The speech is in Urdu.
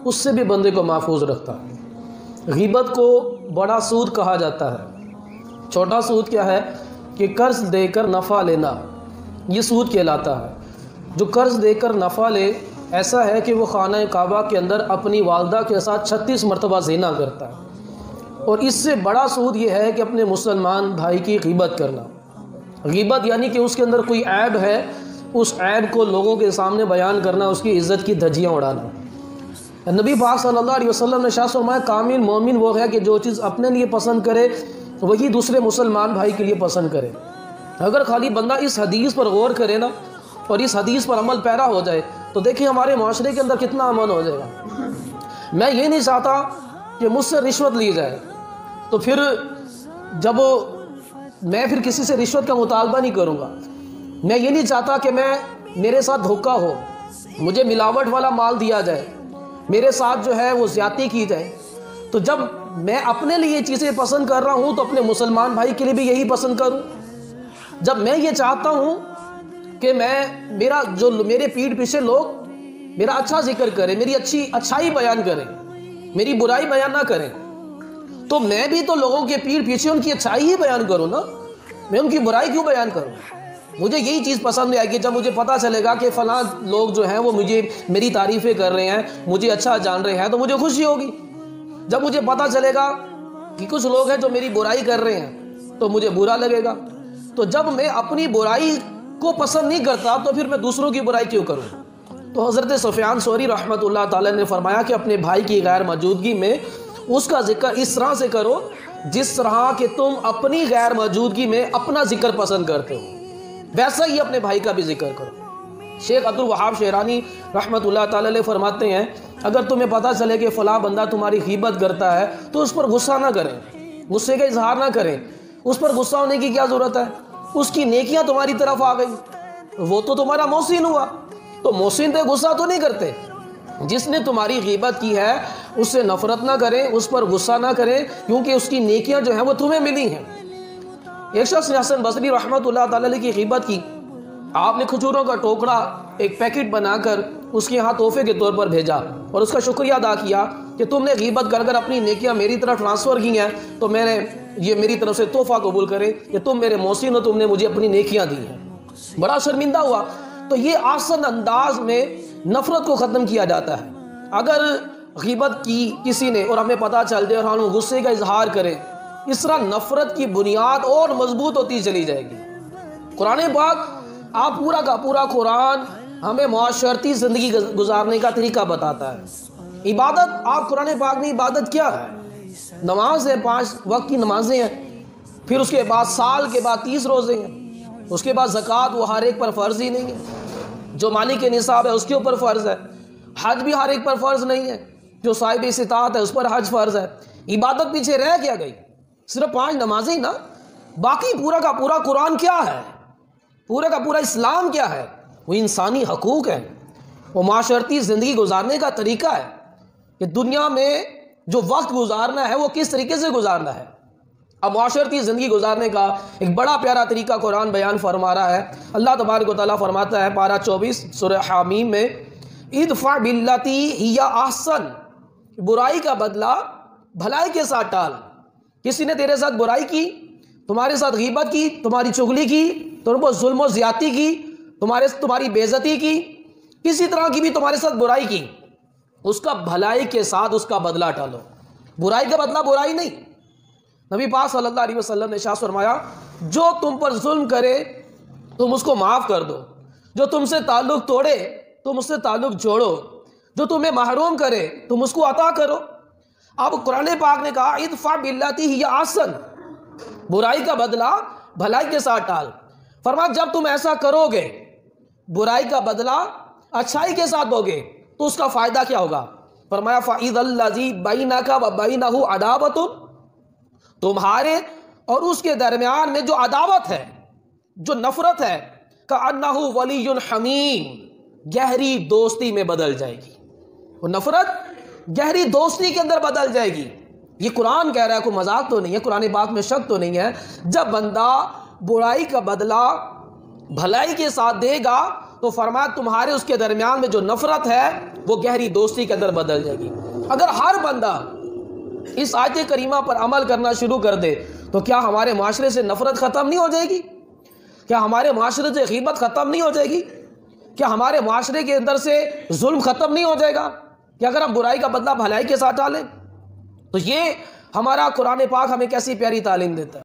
اس سے بھی بندے کو محفوظ رکھتا ہے۔ غیبت کو بڑا سود کہا جاتا ہے۔ چھوٹا سود کیا ہے کہ قرض دے کر نفع لینا، یہ سود کہلاتا ہے۔ جو قرض دے کر نفع لے ایسا ہے کہ وہ خانہ کعبہ کے اندر اپنی والدہ کے ساتھ 36 مرتبہ زنا کرتا ہے۔ اور اس سے بڑا سود یہ ہے کہ اپنے مسلمان بھائی کی غیبت کرنا۔ غیبت یعنی کہ اس کے اندر کوئی عیب ہے، اس عیب کو لوگوں کے سامنے بیان کرنا، اس کی عزت کی دھجیاں اڑانا۔ نبی پاک صلی اللہ علیہ وسلم نے ارشاد فرمایا کامل مومن وہ ہے کہ جو چیز اپنے لیے پسند کرے وہی دوسرے مسلمان بھائی کے لیے پسند کرے۔ اگر خالی بندہ اس حدیث پر غور کرے نا اور اس حدیث پر عمل پیرا ہو جائے تو دیکھیں ہمارے معاشرے کے اندر کتنا امن ہو جائے گا۔ میں یہ نہیں چاہتا کہ مجھ سے رشوت لی جائے، تو پھر جب میں پھر کسی سے رشوت کا مطالبہ نہیں کروں گا۔ میں یہ نہیں چاہتا کہ میرے ساتھ دھوکہ ہو، مجھے ملاوٹ والا مال دیا جائے، میرے ساتھ جو ہے وہ زیادتی کی جائے۔ تو جب میں اپنے لیے یہ چیزیں پسند کر رہا ہوں تو اپنے مسلمان بھائی کے لیے بھی یہی پسند کروں۔ جب میں یہ چاہتا ہوں کہ میرے پیٹھ پیچھے لوگ میرا اچھا ذکر کریں، میری اچھائی بیان کریں، میری برائی بیان نہ کریں، تو میں بھی تو لوگوں کے پیٹھ پیچھے ان کی اچھائی ہی بیان کروں نا، میں ان کی برائی کیوں بیان کروں؟ مجھے یہی چیز پسند نہیں آئے گی جب مجھے پتہ چلے گا کہ فلاں لوگ جو ہیں وہ میری تعریفیں کر رہے ہیں، مجھے اچھا جان رہے ہیں، تو مجھے خوشی ہوگی۔ جب مجھے پتہ چلے گا کہ کچھ لوگ ہیں جو میری برائی کر رہے ہیں تو مجھے برا لگے گا۔ تو جب میں اپنی برائی کو پسند نہیں کرتا تو پھر میں دوسروں کی برائی کیوں کروں؟ تو حضرت سفیان ثوری رحمۃ اللہ تعالی نے فرمایا کہ اپنے بھائی کی غیر موجودگی میں اس کا ذکر اس طرح سے کرو جس طرح کہ تم اپنی غیر موجودگی میں اپنا ذکر پسند کرتے ہو، ویسا ہی اپنے بھائی کا بھی ذکر کرو۔ شیخ عبد الوہاب شعرانی رحمۃ اللہ تعالی علیہ فرماتے ہیں اگر تمہیں پتہ چلے کہ فلاں بندہ تمہاری غیبت کرتا ہے تو اس پر غصہ نہ کریں، غصے کا اظہار نہ کریں۔ اس پر غصہ ہونے کی کیا ضرورت ہے؟ اس کی نیکیاں تمہاری طرف آ گئی، وہ تو تمہارا محسن ہوا، تو محسن پہ غصہ تو نہیں کرتے۔ جس نے تمہاری غیبت کی ہے اس سے نفرت نہ کریں، اس پر غصہ نہ کریں، کیونکہ اس کی نیکیاں جو ہیں وہ تمہیں ملی ہیں۔ ایک شخص نے حسن بصری رحمۃ اللہ تعالی علیہ کی غیبت کی، آپ نے کھجوروں کا ٹوکرا ایک پیکٹ بنا کر اس کے ہاں تحفے کے طور پر بھیجا اور اس کا شکریہ ادا کیا کہ تم نے غیبت کر کر اپنی نیکیاں میری طرف ٹرانسفر کی ہیں، تو میں نے یہ میری طرف سے تحفہ قبول کرے کہ تم میرے محسن ہو، تم نے مجھے اپنی نیکیاں دی ہیں۔ بڑا شرمندہ ہوا۔ تو یہ آسن انداز میں نفرت کو ختم کیا جاتا ہے۔ اگر غیبت کی کسی نے اور ہمیں پتہ چل جائے اور ہم غصے کا اظہار کریں، اس طرح نفرت کی بنیاد اور مضبوط ہوتی چلی جائے گی۔ قرآن پاک آپ پورا کا پورا قرآن ہمیں معاشرتی زندگی گزارنے کا طریقہ بتاتا ہے۔ عبادت، آپ قرآن پاک میں عبادت کیا ہے؟ نماز ہے، 5 وقت کی نمازیں ہیں، پھر اس کے بعد سال کے بعد 30 روزے ہیں، اس کے بعد زکوٰۃ وہ ہر ایک پر فرض ہی نہیں ہے، جو مالک نصاب ہے اس کے اوپر فرض ہے۔ حج بھی ہر ایک پر فرض نہیں ہے، جو صاحب استطاعت ہے اس پر حج فرض ہے۔ عبادت پیچھے رہ کیا گئی؟ صرف 5 نمازیں ہی نا، باقی پورا کا پورا قرآن کیا ہے؟ پورا کا پورا اسلام کیا ہے؟ وہ انسانی حقوق ہیں، وہ معاشرتی زندگی گزارنے کا طریقہ ہے کہ دنیا میں جو وقت گزارنا ہے وہ کس طریقے سے گزارنا ہے۔ اب معاشرتی زندگی گزارنے کا ایک بڑا پیارا طریقہ قرآن بیان فرما رہا ہے۔ اللہ تبارک و تعالیٰ فرماتا ہے پارہ 24 سورہ حامیم میں، ادفع باللتی ہی احسن، برائی کا بدلہ بھلائی کے ساتھ ٹال۔ کسی نے تیرے ساتھ برائی کی، تمہارے ساتھ غیبت کی، تمہاری چغلی کی، تم پر ظلم و زیادتی کی، تمہاری بے عزتی کی، کسی طرح کی بھی تمہارے ساتھ برائی کی، اس کا بھلائی کے ساتھ اس کا بدلہ ٹالو۔ برائی کا بدلہ برائی نہیں۔ نبی پاک صلی اللہ علیہ وسلم نے ارشاد فرمایا جو تم پر ظلم کرے تم اس کو معاف کر دو، جو تم سے تعلق توڑے تم اس سے تعلق جوڑو، جو تمہیں محروم کرے تم اس کو عطا کرو۔ اب قرآن پاک نے کہا ادفع باللتی ہی احسن، برائی کا بدلہ بھلائی کے ساتھ ٹال۔ فرمایا جب تم ایسا کرو گے، برائی کا بدلہ اچھائی کے ساتھ دو گے، تو اس کا فائدہ کیا ہوگا؟ فرمایا فَإِذَا الَّذِي بَيْنَكَ وَبَيْنَهُ عَدَاوَةٌ، تمہارے اور اس کے درمیان میں جو عداوت ہے، جو نفرت ہے، كَأَنَّهُ وَلِيٌّ حَمِيمٌ، گہری دوستی میں بدل جائے گی۔ وہ نفرت گہری دوستی کے اندر بدل جائے گی۔ یہ قرآن کہہ رہا ہے، کوئی مذاق تو نہیں ہے، قرآن پاک میں شک تو نہیں ہے۔ جب بندہ برائی کا بدلہ بھلائی کے ساتھ دے گا تو فرمایا تمہارے اس کے درمیان میں جو نفرت ہے وہ گہری دوستی کے اندر بدل جائے گی۔ اگر ہر بندہ اس آیت کریمہ پر عمل کرنا شروع کر دے تو کیا ہمارے معاشرے سے نفرت ختم نہیں ہو جائے گی؟ کیا ہمارے معاشرے سے غیبت ختم نہیں ہو جائے گی؟ کیا ہمارے معاشرے کے اندر سے ظلم ختم نہیں ہو جائے گا کہ اگر ہم برائی کا بدلہ بھلائی کے ساتھ ڈالیں؟ تو یہ ہمارا قرآن پاک ہمیں کیسی پیاری تعلیم دیتا ہے۔